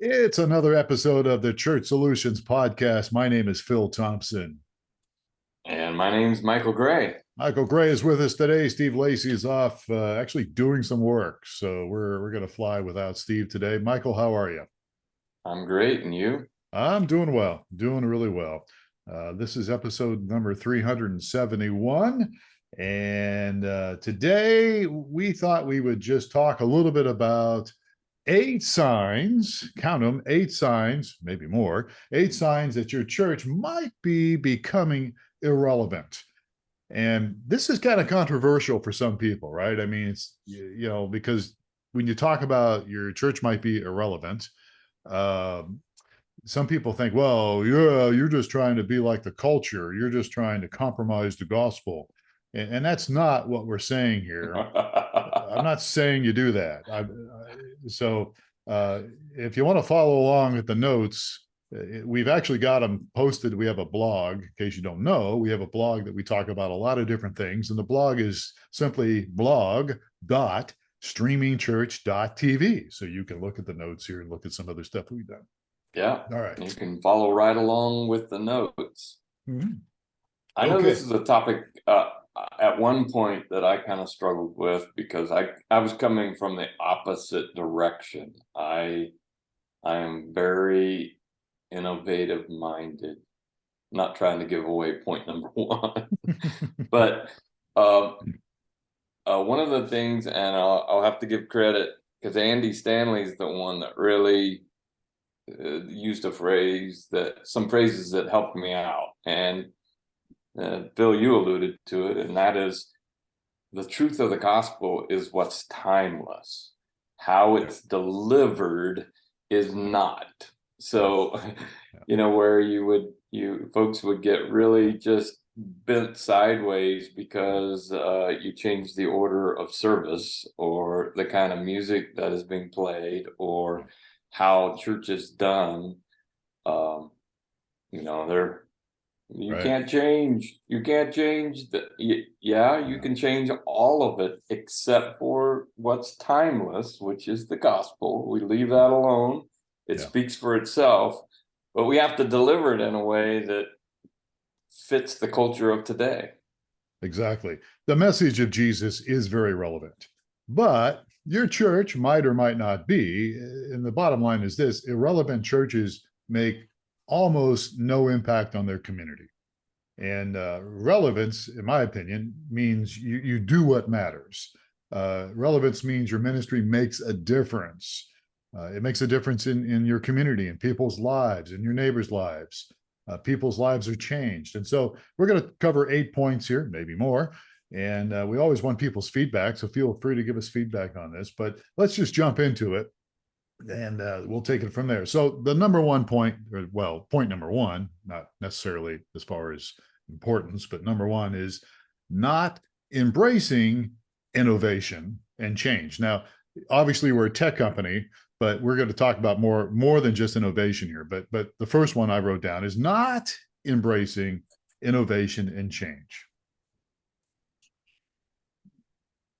It's another episode of the Church Solutions Podcast. My name is Phil Thompson. And my name's Michael Gray. Michael Gray is with us today. Steve Lacy is off actually doing some work. So we're going to fly without Steve today. Michael, how are you? I'm great. And you? I'm doing well, doing really well. This is episode number 371. And today we thought we would just talk a little bit about 8 signs, count them, 8 signs, maybe more, 8 signs that your church might be becoming irrelevant. And this is kind of controversial for some people, right? I mean, it's, because when you talk about your church might be irrelevant, um, some people think, well, yeah, you're just trying to be like the culture. You're just trying to compromise the gospel. And that's not what we're saying here. I'm not saying you do that. So if you want to follow along with the notes, we've actually got them posted. We have a blog. In case you don't know, we have a blog that we talk about a lot of different things. And the blog is simply blog.streamingchurch.tv. So you can look at the notes here and look at some other stuff we've done. Yeah. All right. You can follow right along with the notes. Mm-hmm. I know this is a topic at one point that I kind of struggled with because I was coming from the opposite direction. I am very innovative minded. Not trying to give away point number one, but one of the things, and I'll have to give credit because Andy Stanley's the one that really used some phrases that helped me out. And Phil, you alluded to it, and that is the truth of the gospel is what's timeless. How it's delivered is not. So, where folks would get really just bent sideways because you change the order of service or the kind of music that is being played or how church is done. You Right. can't change. You can't change you can change all of it except for what's timeless, which is the gospel. We leave that alone. It speaks for itself, but we have to deliver it in a way that fits the culture of today. Exactly. The message of Jesus is very relevant, but your church might or might not be. And the bottom line is this: irrelevant churches make almost no impact on their community. And relevance, in my opinion, means you do what matters. Relevance means your ministry makes a difference. It makes a difference in your community, in people's lives, in your neighbors' lives. People's lives are changed. And so we're going to cover 8 points here, maybe more. And we always want people's feedback. So feel free to give us feedback on this. But let's just jump into it and we'll take it from there. So the number one point, point number one, not necessarily as far as importance, but number one is not embracing innovation and change. Now, obviously, we're a tech company, but we're going to talk about more than just innovation here. But the first one I wrote down is not embracing innovation and change.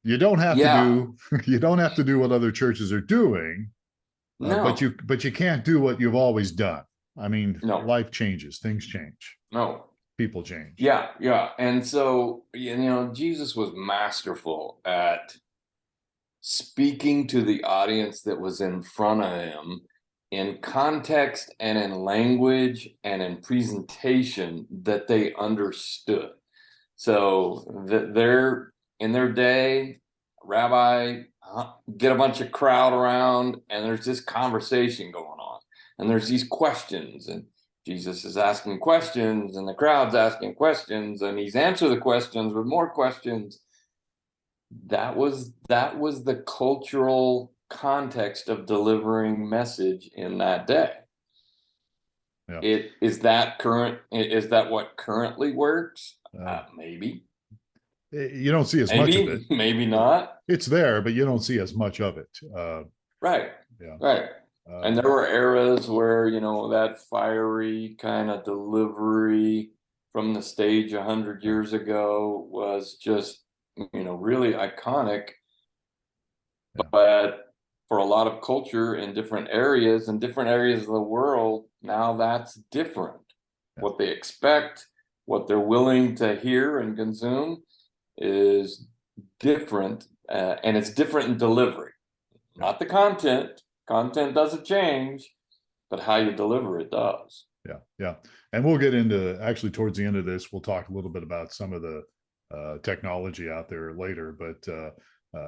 You don't have to do what other churches are doing, but you can't do what you've always done. I mean, life changes, things change. People change. Yeah. And so, Jesus was masterful at speaking to the audience that was in front of him in context and in language and in presentation that they understood. So in their day, rabbi, get a bunch of crowd around and there's this conversation going on and there's these questions and Jesus is asking questions and the crowd's asking questions and he's answering the questions with more questions. That was the cultural context of delivering message in that day. Yeah. Is that what currently works? Maybe. You don't see as much of it. Maybe not. It's there, but you don't see as much of it. Right. Yeah. Right. And there were eras where, that fiery kind of delivery from the stage 100 years ago was just, really iconic. Yeah. But for a lot of culture in different areas of the world, now that's different. Yeah. What they expect, what they're willing to hear and consume is different, and it's different in delivery. Yeah. Not the content. Content doesn't change, but how you deliver it does. Yeah, yeah. And we'll get into, actually towards the end of this, we'll talk a little bit about some of the technology out there later. But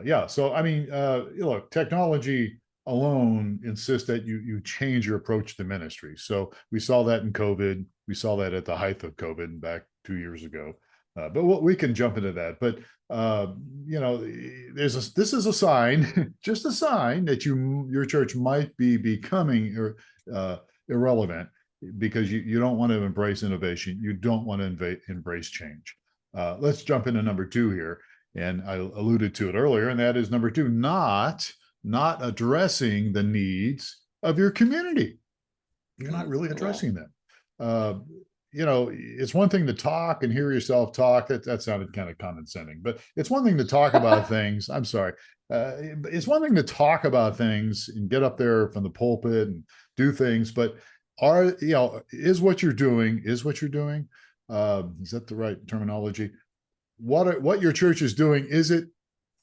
yeah, so I mean, look, technology alone insists that you change your approach to ministry. So we saw that in COVID. We saw that at the height of COVID back 2 years ago. But we can jump into that. But you know, this is a sign, just a sign that your church might be becoming irrelevant, because you don't want to embrace innovation. You don't want to embrace change. Let's jump into number 2 here. And I alluded to it earlier, and that is number 2, not addressing the needs of your community. You're not really addressing them. You know, it's one thing to talk and hear yourself talk. That sounded kind of condescending, but it's one thing to talk about things. I'm sorry. It's one thing to talk about things and get up there from the pulpit and do things, but is what you're doing, is that the right terminology? What your church is doing, is it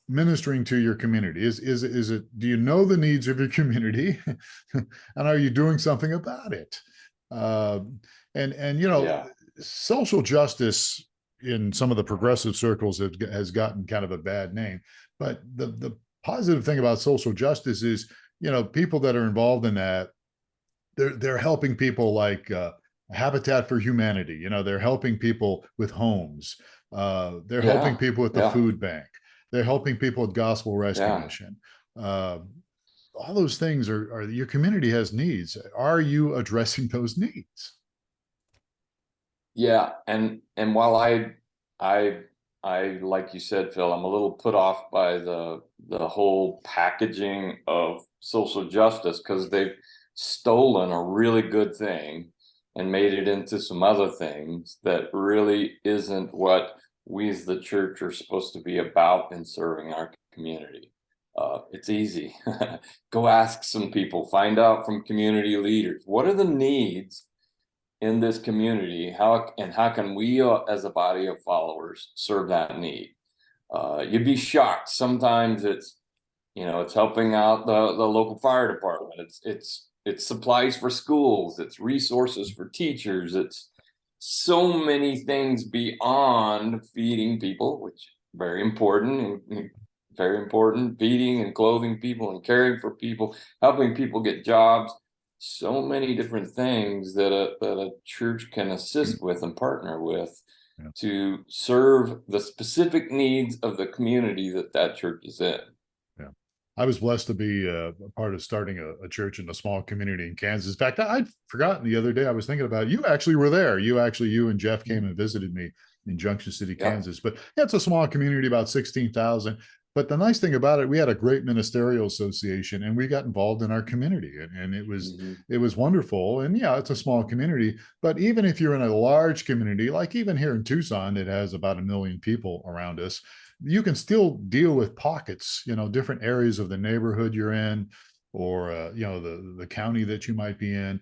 ministering to your community? Is it, do you know the needs of your community? And are you doing something about it? And you know, Yeah. social justice in some of the progressive circles has gotten kind of a bad name. But the positive thing about social justice is, you know, people that are involved in that, they're helping people like Habitat for Humanity. You know, they're helping people with homes. They're helping people with the food bank. They're helping people with Gospel Rescue Mission. All those things are your community has needs. Are you addressing those needs? Yeah, and while I like you said, Phil, I'm a little put off by the whole packaging of social justice, because they've stolen a really good thing and made it into some other things that really isn't what we as the church are supposed to be about in serving our community. It's easy. Go ask some people, find out from community leaders, what are the needs in this community? How can we as a body of followers serve that need? You'd be shocked. Sometimes it's helping out the local fire department. It's supplies for schools. It's resources for teachers. It's so many things beyond feeding people, which very important, feeding and clothing people and caring for people, helping people get jobs. So many different things that a church can assist with and partner with to serve the specific needs of the community that church is in. Yeah. I was blessed to be a part of starting a church in a small community in Kansas. In fact, I'd forgotten the other day, I was thinking about it. You actually were there. You and Jeff came and visited me in Junction City, Kansas. But yeah, it's a small community, about 16,000. But the nice thing about it, we had a great ministerial association, and we got involved in our community, and it was wonderful. And yeah, it's a small community, but even if you're in a large community, like even here in Tucson, it has about 1 million people around us, you can still deal with pockets, different areas of the neighborhood you're in, or the county that you might be in.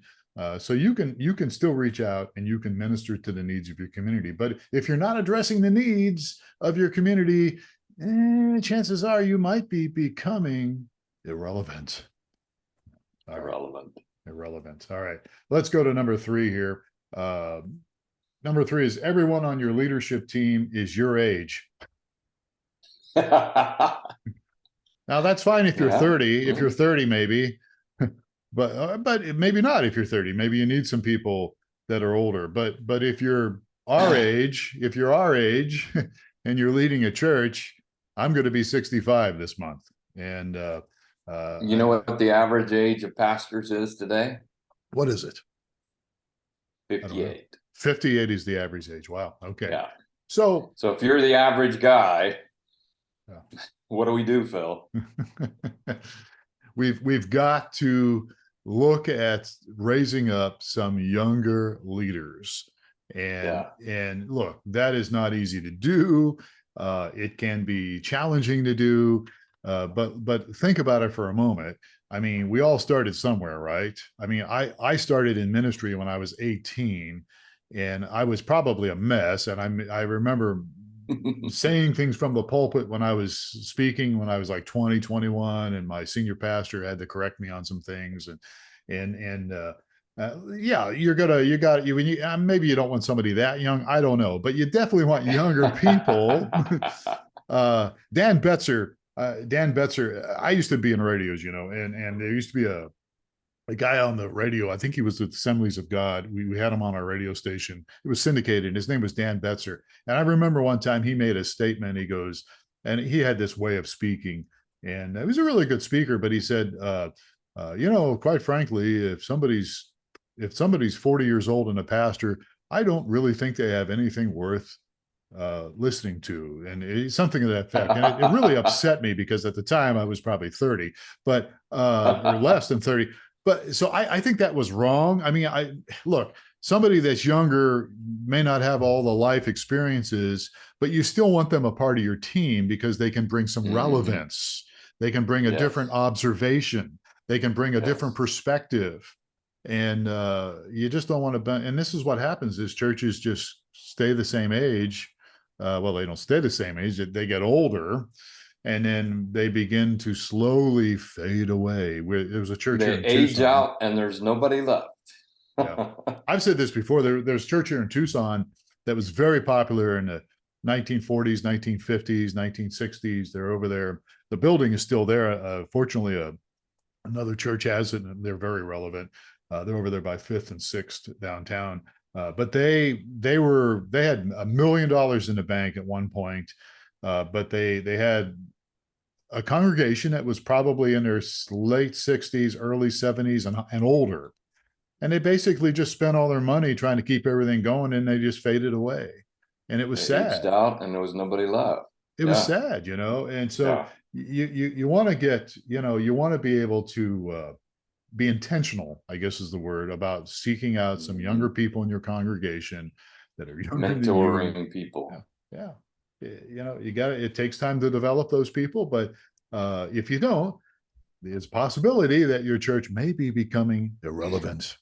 So you can still reach out and you can minister to the needs of your community. But if you're not addressing the needs of your community, chances are you might be becoming irrelevant. Irrelevant. All right. Let's go to number 3 here. Number 3 is everyone on your leadership team is your age. Now that's fine if you're 30. If you're 30, maybe, but maybe not if you're 30. Maybe you need some people that are older. But if you're our age, and you're leading a church, I'm going to be 65 this month. And you know what the average age of pastors is today? What is it? 58. 58 is the average age. Wow. Okay. Yeah. So if you're the average guy, what do we do, Phil? We've got to look at raising up some younger leaders. And look, that is not easy to do. It can be challenging to do. But think about it for a moment. I mean, we all started somewhere, right? I mean, I started in ministry when I was 18, and I was probably a mess. And I remember saying things from the pulpit when I was speaking when I was like 20, 21, and my senior pastor had to correct me on some things. And yeah, maybe you don't want somebody that young. I don't know, but you definitely want younger people. Dan Betzer. I used to be in radios, and there used to be a guy on the radio. I think he was with Assemblies of God. We had him on our radio station. It was syndicated, and his name was Dan Betzer. And I remember one time he made a statement. He goes, and he had this way of speaking, and he was a really good speaker. But he said, quite frankly, if somebody's 40 years old and a pastor, I don't really think they have anything worth listening to, and it's something of that effect. And it really upset me because at the time I was probably 30, but or less than 30. But so I think that was wrong. I mean, look, somebody that's younger may not have all the life experiences, but you still want them a part of your team because they can bring some relevance. They can bring a different observation. They can bring a different perspective. And you just don't want to. And this is what happens: is churches just stay the same age. Well, they don't stay the same age; they get older, and then they begin to slowly fade away. There was a church here They in age Tucson. out, and there's nobody left. Yeah. I've said this before. There's a church here in Tucson that was very popular in the 1940s, 1950s, 1960s. They're over there. The building is still there. Fortunately, another church has it, and they're very relevant. They're over there by 5th and 6th downtown. But they had $1 million in the bank at one point. But they had a congregation that was probably in their late 60s, early 70s, and older. And they basically just spent all their money trying to keep everything going, and they just faded away. And it was sad. Aged out, and there was nobody left. It was sad, and so you want to get, you want to be able to be intentional, I guess is the word, about seeking out some younger people in your congregation that are younger than you. Mentoring people. Yeah. It takes time to develop those people, but if you don't, there's a possibility that your church may be becoming irrelevant.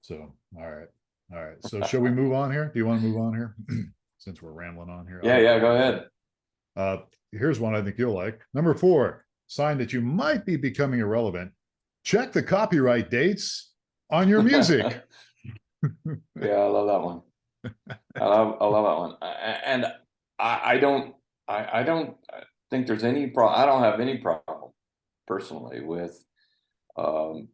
So, all right. So shall we move on here? Do you want to move on here? Since we're rambling on here. Yeah, go ahead. Here's one I think you'll like. Number 4, sign that you might be becoming irrelevant. Check the copyright dates on your music. Yeah, I love that one. I love that one. And I don't think there's any problem. I don't have any problem personally with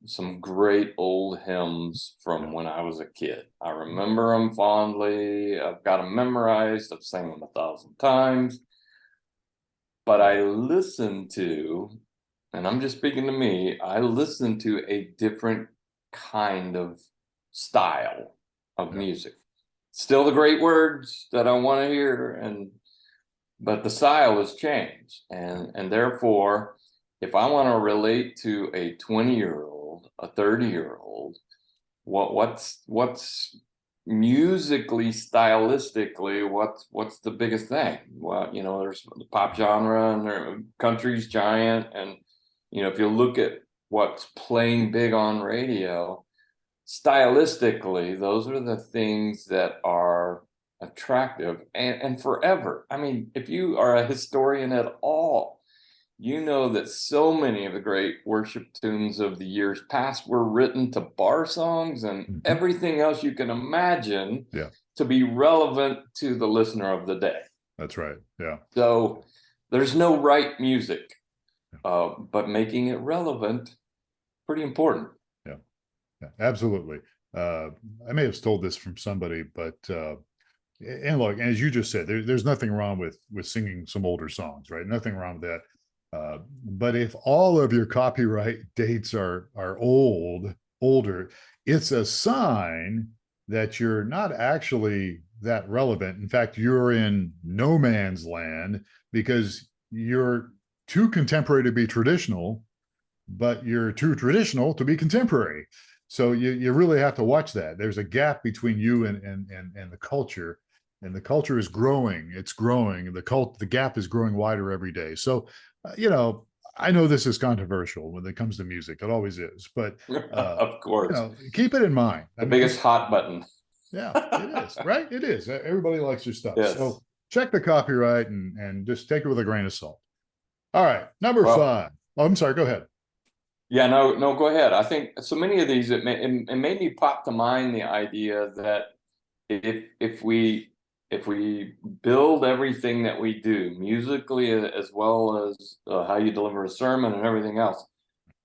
some great old hymns from when I was a kid. I remember them fondly. I've got them memorized. I've sang them 1,000 times. But I listen to, and I'm just speaking to me, I listen to a different kind of style of music. Still the great words that I want to hear, but the style has changed. And therefore, if I want to relate to a 20-year-old, a 30-year-old, what's musically, stylistically, what's the biggest thing? Well, there's the pop genre, and their country's giant, and if you look at what's playing big on radio, stylistically, those are the things that are attractive and forever. I mean, if you are a historian at all, you know that so many of the great worship tunes of the years past were written to bar songs and everything else you can imagine to be relevant to the listener of the day. That's right. Yeah. So there's no right music, but making it relevant, pretty important. Yeah, absolutely. I may have stole this from somebody, but and look, as you just said, there's nothing wrong with singing some older songs, right? Nothing wrong with that. But if all of your copyright dates are older, it's a sign that you're not actually that relevant. In fact, you're in no man's land because you're too contemporary to be traditional, but you're too traditional to be contemporary. So you really have to watch that. There's a gap between you and the culture, and the culture is growing. It's growing. The gap is growing wider every day. So, I know this is controversial when it comes to music. It always is, but Of course, keep it in mind. I the mean, biggest hot button. yeah, it is, right? It is. Everybody likes your stuff. Yes. So check the copyright and just take it with a grain of salt. All right, number Well, 5. Oh, I'm sorry. Go ahead. yeah, no, go ahead. I think so many of these, it made me pop to mind the idea that if we build everything that we do musically as well as how you deliver a sermon and everything else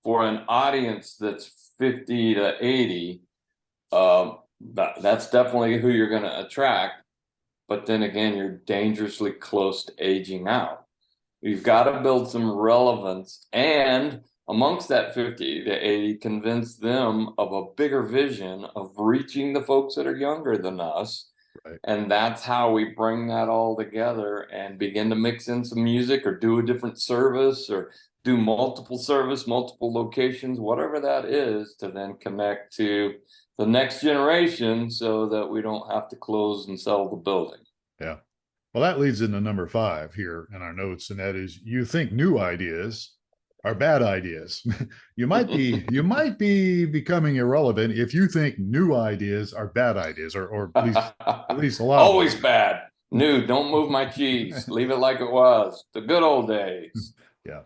for an audience that's 50 to 80, that's definitely who you're going to attract. But then again, you're dangerously close to aging out. You've got to build some relevance, and amongst that 50 to 80, convince them of a bigger vision of reaching the folks that are younger than us. Right. And that's how we bring that all together and begin to mix in some music or do a different service or do multiple service, multiple locations, whatever that is, to then connect to the next generation so that we don't have to close and sell the building. Yeah. Well, that leads into number 5 here in our notes, and that is you think new ideas are bad ideas. you might be becoming irrelevant if you think new ideas are bad ideas, or at least a lot of Always bad. New, don't move my cheese. Leave it like it was. The good old days. Yeah.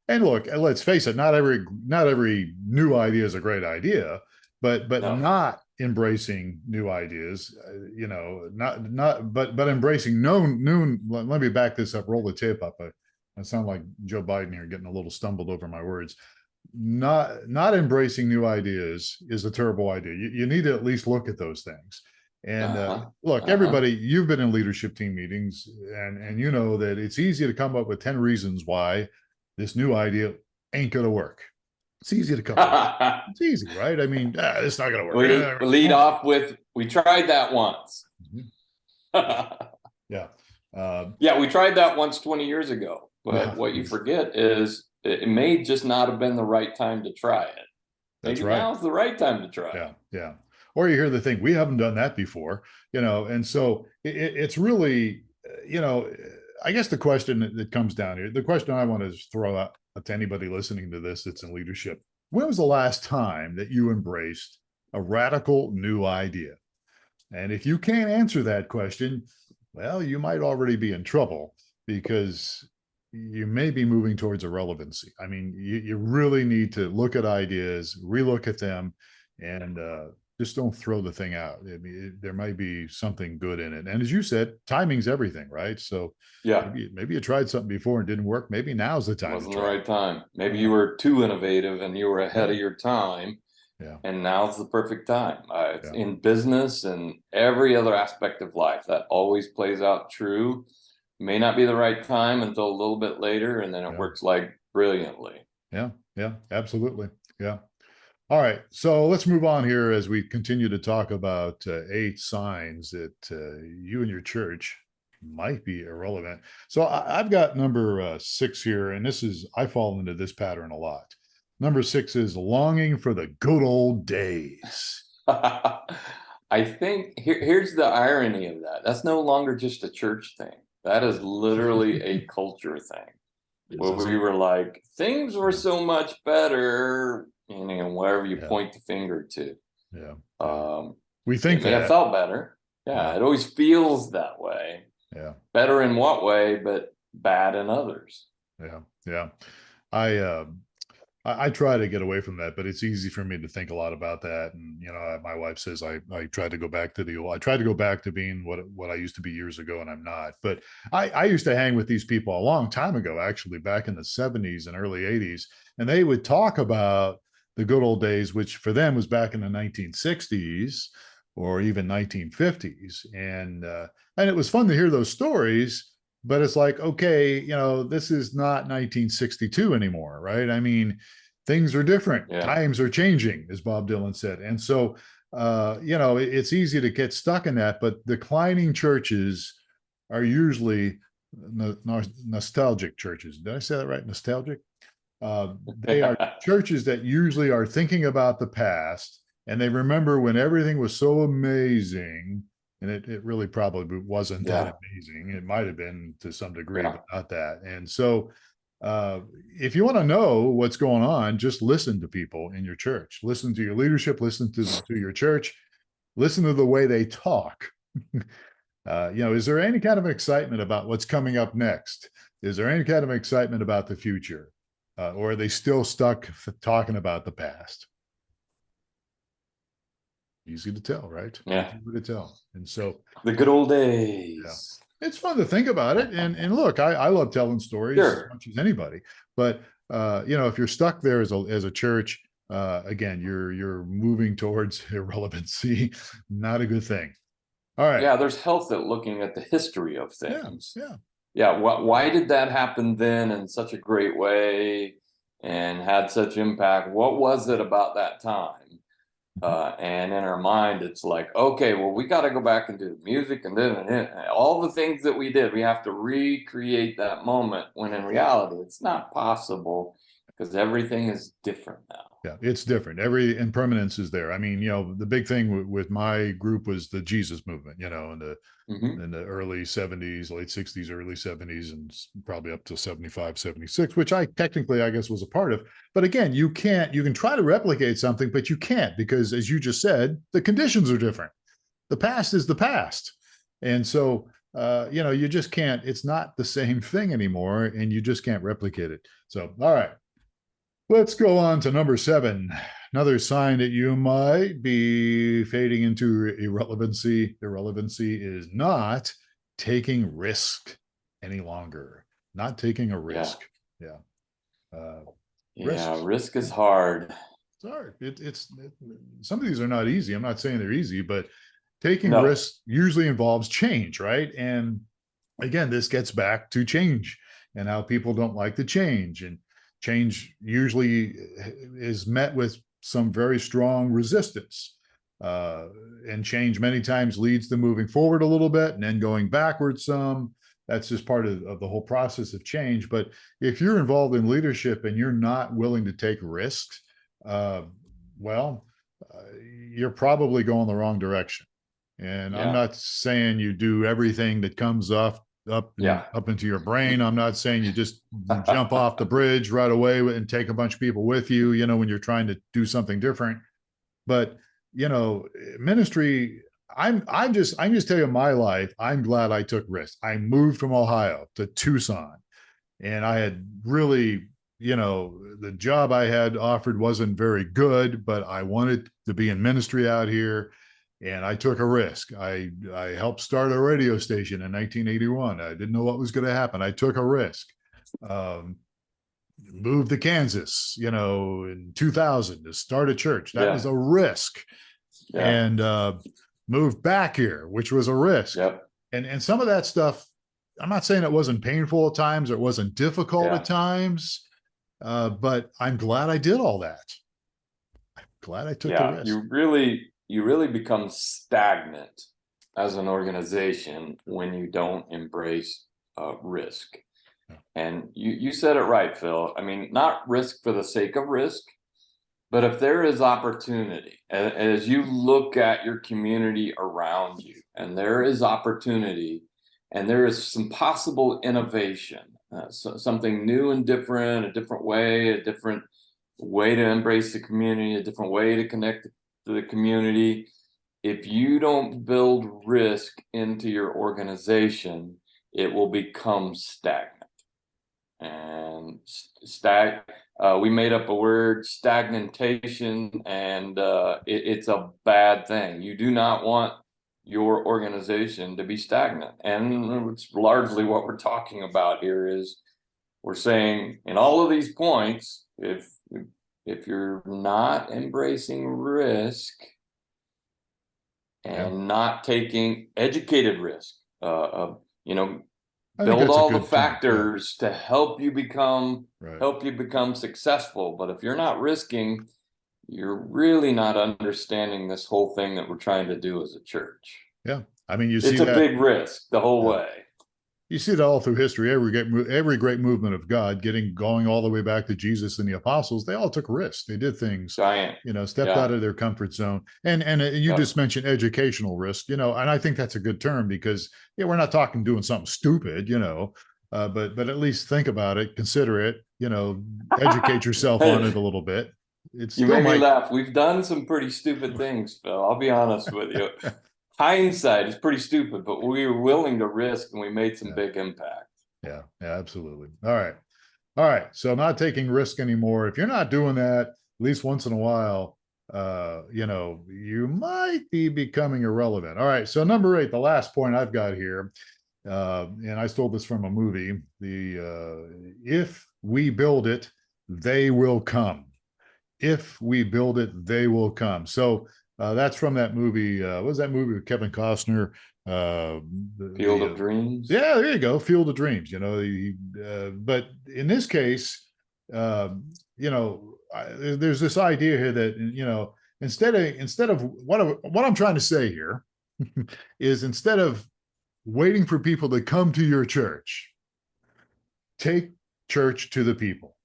And look, let's face it, not every new idea is a great idea, but No. not embracing new ideas, but embracing new. Let me back this up, roll the tape up. I sound like Joe Biden here, getting a little stumbled over my words. Not embracing new ideas is a terrible idea. You need to at least look at those things. And look, everybody, you've been in leadership team meetings, and you know that it's easy to come up with 10 reasons why this new idea ain't going to work. It's easy to come up. It's easy, right? I mean, it's not going to work. Lead off with, we tried that once. Yeah. Yeah, we tried that once 20 years ago. But what you forget is it may just not have been the right time to try it. Maybe now's the right time to try it. Yeah. Or you hear the thing, we haven't done that before, and so it's really, I guess the question that comes down here, the question I want to throw out to anybody listening to this that's in leadership: when was the last time that you embraced a radical new idea? And if you can't answer that question, well, you might already be in trouble, because you may be moving towards irrelevancy. I mean, you really need to look at ideas, relook at them, and just don't throw the thing out. I mean, there might be something good in it. And as you said, timing's everything, right? So yeah, maybe you tried something before and didn't work. Maybe now's the time. It wasn't the right time. Maybe you were too innovative and you were ahead of your time. Yeah. And now's the perfect time. In business and every other aspect of life, that always plays out true. May not be the right time until a little bit later, and then it works like brilliantly. Yeah, absolutely. Yeah. All right, so let's move on here as we continue to talk about 8 signs that you and your church might be irrelevant. So I've got number 6 here, and I fall into this pattern a lot. Number 6 is longing for the good old days. I think here's the irony of that. That's no longer just a church thing. That is literally a culture thing. Where we were like, things were so much better, wherever you point the finger to. Yeah. We think that. It felt better. Yeah, it always feels that way. Yeah. Better in what way, but bad in others. Yeah. I try to get away from that, but it's easy for me to think a lot about that. And my wife says I try to go back to I try to go back to being what I used to be years ago, and I'm not. But I used to hang with these people a long time ago, actually back in the 70s and early 80s, and they would talk about the good old days, which for them was back in the 1960s or even 1950s, and it was fun to hear those stories. But it's like, okay, this is not 1962 anymore, right? I mean, things are different. Yeah. Times are changing, as Bob Dylan said. And so, it's easy to get stuck in that. But declining churches are usually nostalgic churches. Did I say that right? Nostalgic? They are churches that usually are thinking about the past, and they remember when everything was so amazing. And it really probably wasn't that amazing. It might have been to some degree, but not that. And so If you want to know what's going on, just listen to people in your church, listen to your leadership, listen to your church, listen to the way they talk. Is there any kind of excitement about what's coming up next? Is there any kind of excitement about the future? Or are they still stuck talking about the past? Easy to tell, right? Yeah. Easy to tell. And so the good old days. it's fun to think about it. And look, I love telling stories as much as anybody. But if you're stuck there as a church, again, you're moving towards irrelevancy. Not a good thing. All right. Yeah, there's health at looking at the history of things. Yeah. Why did that happen then in such a great way and had such impact? What was it about that time? And in our mind, it's like, okay, well, we got to go back and do the music and then all the things that we did. We have to recreate that moment, when in reality, it's not possible because everything is different now. Yeah, it's different. Every impermanence is there. I mean, the big thing with my group was the Jesus movement, in the early 70s, late 60s, early 70s, and probably up to 75, 76, which I guess, was a part of. But again, you can try to replicate something, but you can't, because as you just said, the conditions are different. The past is the past. And so, you just can't, it's not the same thing anymore, and you just can't replicate it. So, all right. Let's go on to number 7. Another sign that you might be fading into irrelevancy. Irrelevancy is not taking risk any longer. Not taking a risk. Risk is hard. It's hard. Some of these are not easy. I'm not saying they're easy, but taking risks usually involves change, right? And again, this gets back to change and how people don't like the change. And change usually is met with some very strong resistance. And change many times leads to moving forward a little bit and then going backwards some. That's just part of the whole process of change. But if you're involved in leadership and you're not willing to take risks, you're probably going the wrong direction. And I'm not saying you do everything that comes up into your brain. I'm not saying you just jump off the bridge right away and take a bunch of people with you, when you're trying to do something different. But, ministry, I'm just tell you my life. I'm glad I took risks. I moved from Ohio to Tucson, and I had really, the job I had offered wasn't very good, but I wanted to be in ministry out here. And I took a risk. I helped start a radio station in 1981. I didn't know what was going to happen. I took a risk. Moved to Kansas, in 2000 to start a church. That was a risk. And moved back here, which was a risk. And some of that stuff, I'm not saying it wasn't painful at times or it wasn't difficult at times, but I'm glad I did all that. I'm glad I took the risk. You really become stagnant as an organization when you don't embrace risk. And you said it right, Phil. I mean, not risk for the sake of risk, but if there is opportunity, as you look at your community around you, and there is opportunity, and there is some possible innovation, something new and different, a different way to embrace the community, a different way to connect to the community. If you don't build risk into your organization, it will become stagnant. And we made up a word, stagnation, and it's a bad thing. You do not want your organization to be stagnant. And it's largely what we're talking about here is we're saying in all of these points, if you're not embracing risk and not taking educated risk, build all the factors to help you become successful. But if you're not risking, you're really not understanding this whole thing that we're trying to do as a church. Yeah. I mean, it's a big risk the whole way. You see it all through history. Every great movement of God, going all the way back to Jesus and the apostles, they all took risks. They did things, stepped out of their comfort zone. And you just mentioned educational risk, and I think that's a good term because we're not talking doing something stupid, but at least think about it, consider it, educate yourself on it a little bit. It You still made me might. laugh. We've done some pretty stupid things, Phil. I'll be honest with you. Hindsight is pretty stupid, but we were willing to risk and we made some Yeah, big impact. yeah, yeah, absolutely. All right. All right. So not taking risk anymore. If you're not doing that, at least once in a while, you might be becoming irrelevant. All right. So number 8, the last point I've got here, and I stole this from a movie. If we build it, they will come. If we build it, they will come. So that's from that movie. What was that movie with Kevin Costner? Field of Dreams. Yeah, there you go, Field of Dreams. But in this case, there's this idea here that instead of what I'm trying to say here is, instead of waiting for people to come to your church, take church to the people.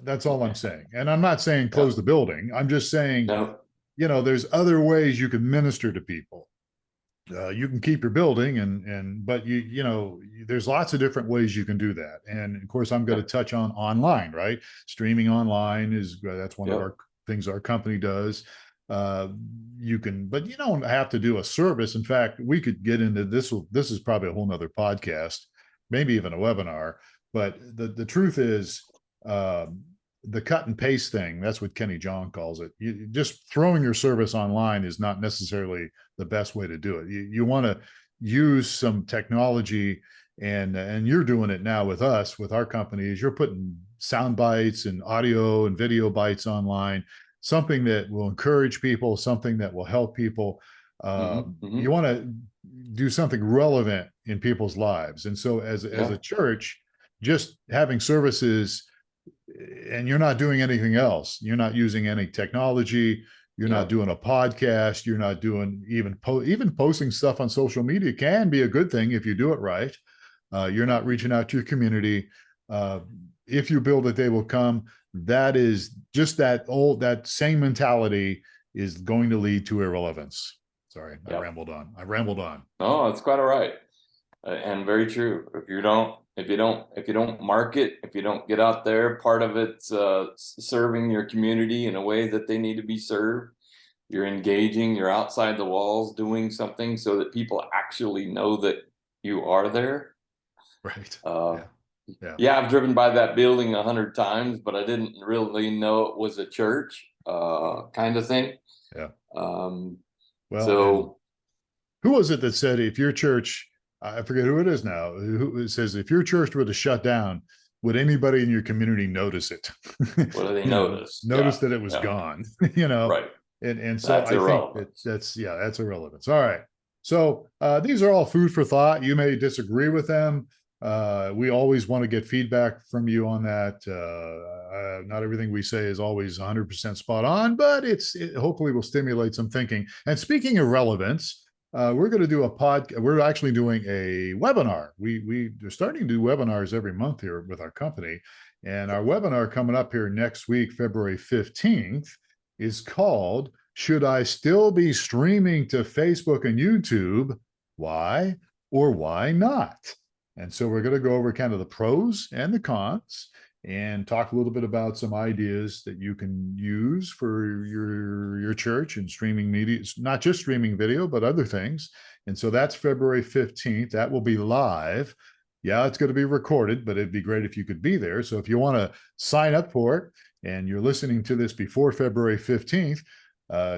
That's all I'm saying. And I'm not saying close the building. I'm just saying, No. there's other ways you can minister to people. You can keep your building, but there's lots of different ways you can do that. And of course, I'm going to touch on online, right? Streaming online that's one of our things our company does. But you don't have to do a service. In fact, we could get into this. This is probably a whole nother podcast, maybe even a webinar. But the truth is, the cut and paste thing, that's what Kenny John calls it. Just throwing your service online is not necessarily the best way to do it. You want to use some technology, and you're doing it now with us, with our companies. You're putting sound bites and audio and video bites online, something that will encourage people, something that will help people. You want to do something relevant in people's lives. And so as a church, just having services and you're not doing anything else, you're not using any technology, you're not doing a podcast, you're not doing even posting stuff on social media can be a good thing if you do it right. You're not reaching out to your community. If you build it, they will come. That is just that same mentality is going to lead to irrelevance. Sorry, I rambled on. No, it's quite all right. And very true. If you don't market, if you don't get out there, part of it's serving your community in a way that they need to be served. You're engaging, you're outside the walls doing something so that people actually know that you are there. Right. I've driven by that building 100 times, but I didn't really know it was a church, kind of thing. Yeah. So who was it that said, if your church, I forget who it is now, who says, if your church were to shut down, would anybody in your community notice it? What do they notice? Notice that it was gone, Right. And so I think that's irrelevance. All right. So these are all food for thought. You may disagree with them. We always want to get feedback from you on that. Not everything we say is always 100% spot on, but it hopefully will stimulate some thinking. And speaking of relevance, we're going to do we're actually doing a webinar. We're starting to do webinars every month here with our company. And our webinar coming up here next week, February 15th, is called, Should I Still Be Streaming to Facebook and YouTube? Why or why not? And so we're going to go over kind of the pros and the cons and talk a little bit about some ideas that you can use for your church and streaming media, not just streaming video, but other things. And so that's February 15th. That will be live. Yeah, it's going to be recorded, but it'd be great if you could be there. So if you want to sign up for it and you're listening to this before February 15th,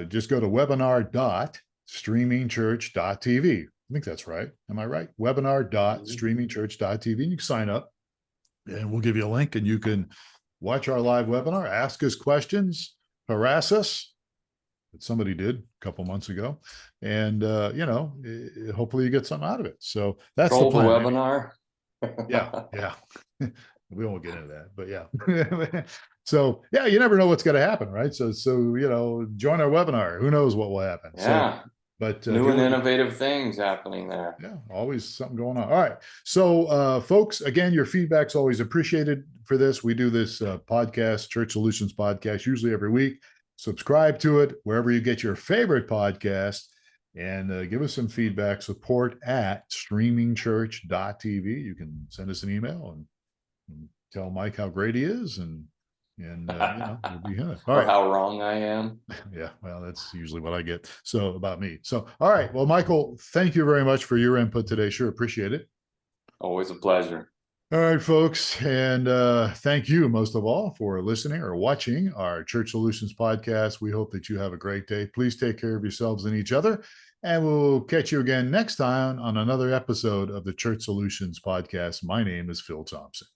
just go to webinar.streamingchurch.tv. I think that's right. Am I right? Webinar.streamingchurch.tv. You can sign up and we'll give you a link and you can watch our live webinar, ask us questions, harass us. That somebody did a couple months ago. And, hopefully you get something out of it. So that's the plan. webinar. Yeah. We won't get into that, but yeah. So yeah, you never know what's going to happen, right? So join our webinar. Who knows what will happen? Yeah. So, but new and innovative things happening there. Yeah, always something going on. All right. So folks, again, your feedback's always appreciated for this. We do this podcast, Church Solutions Podcast, usually every week. Subscribe to it wherever you get your favorite podcast. and give us some feedback. Support at streamingchurch.tv. You can send us an email and tell Mike how great he is, and we'll be here. All Or right. how wrong I am. Yeah, well, that's usually what I get. So about me. So, all right. Well, Michael, thank you very much for your input today. Sure appreciate it. Always a pleasure. All right, folks. And thank you most of all for listening or watching our Church Solutions podcast. We hope that you have a great day. Please take care of yourselves and each other. And we'll catch you again next time on another episode of the Church Solutions podcast. My name is Phil Thompson.